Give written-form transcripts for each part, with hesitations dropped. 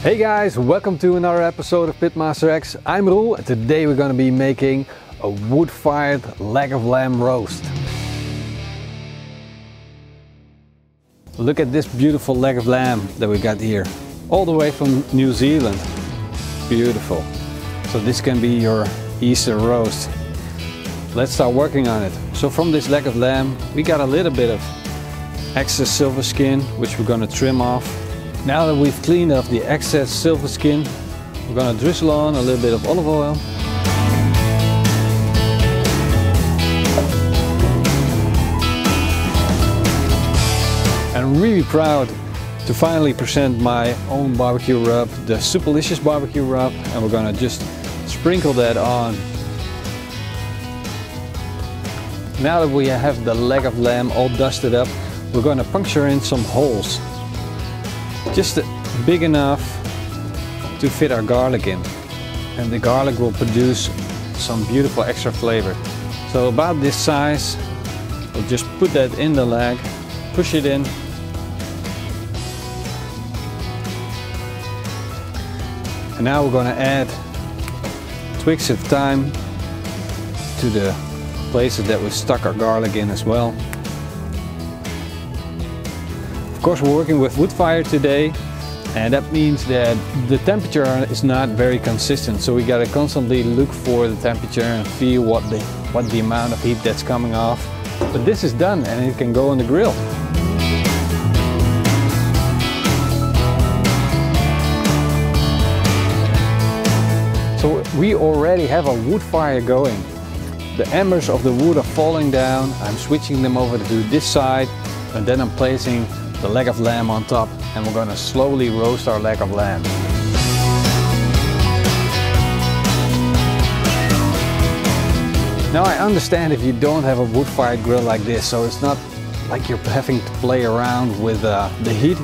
Hey guys, welcome to another episode of Pitmaster X. I'm Roel and today we're going to be making a wood-fired leg of lamb roast. Look at this beautiful leg of lamb that we got here, all the way from New Zealand. Beautiful. So this can be your Easter roast. Let's start working on it. So from this leg of lamb we got a little bit of excess silver skin, which we're going to trim off. Now that we've cleaned off the excess silver skin, we're going to drizzle on a little bit of olive oil. And I'm really proud to finally present my own barbecue rub, the Superlicious barbecue rub, and we're going to just sprinkle that on. Now that we have the leg of lamb all dusted up, we're going to puncture in some holes. Just big enough to fit our garlic in, and the garlic will produce some beautiful extra flavor. So about this size, we'll just put that in the leg, push it in, and now we're going to add twigs of thyme to the places that we stuck our garlic in as well. Of course, we're working with wood fire today, and that means that the temperature is not very consistent, so we gotta constantly look for the temperature and feel what the amount of heat that's coming off. But this is done and it can go on the grill. So we already have a wood fire going. The embers of the wood are falling down. I'm switching them over to this side, and then I'm placing the leg of lamb on top, and we're going to slowly roast our leg of lamb. Now I understand if you don't have a wood-fired grill like this, so it's not like you're having to play around with the heat.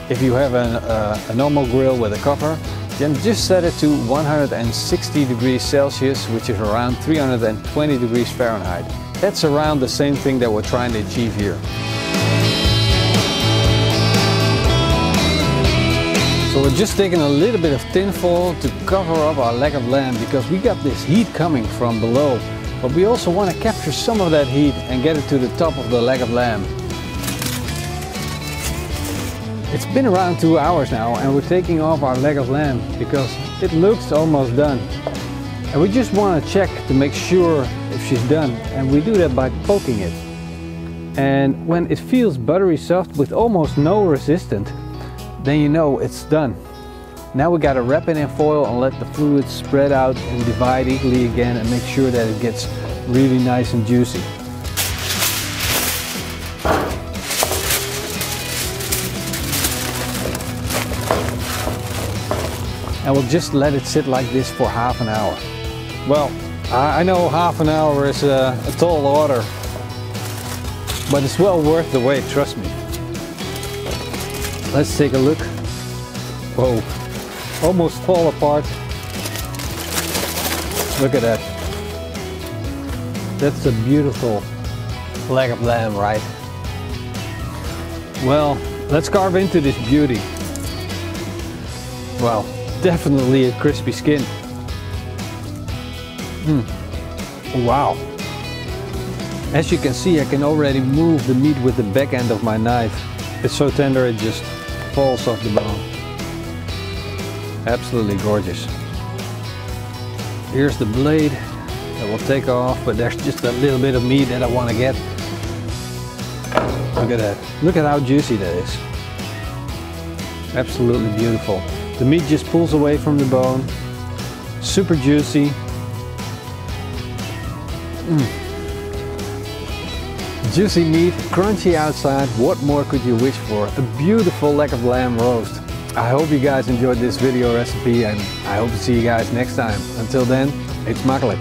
If you have a normal grill with a cover, then just set it to 160 degrees Celsius, which is around 320 degrees Fahrenheit. That's around the same thing that we're trying to achieve here. So we're just taking a little bit of tin foil to cover up our leg of lamb, because we got this heat coming from below, but we also want to capture some of that heat and get it to the top of the leg of lamb. It's been around 2 hours now and we're taking off our leg of lamb because it looks almost done. And we just want to check to make sure if she's done, and we do that by poking it. And when it feels buttery soft with almost no resistance, then you know it's done. Now we gotta wrap it in foil and let the fluid spread out and divide equally again, and make sure that it gets really nice and juicy. And we'll just let it sit like this for half an hour. Well, I know half an hour is a tall order, but it's well worth the wait, trust me. Let's take a look. Whoa, almost fall apart. Look at that. That's a beautiful leg of lamb, right? Well, let's carve into this beauty. Well, definitely a crispy skin. Wow. As you can see, I can already move the meat with the back end of my knife. It's so tender it just falls off the bone. Absolutely gorgeous. Here's the blade that we'll take off, but there's just a little bit of meat that I want to get. Look at that. Look at how juicy that is. Absolutely beautiful. The meat just pulls away from the bone. Super juicy. Juicy meat, crunchy outside, what more could you wish for? A beautiful leg of lamb roast. I hope you guys enjoyed this video recipe, and I hope to see you guys next time. Until then, eet smakelijk.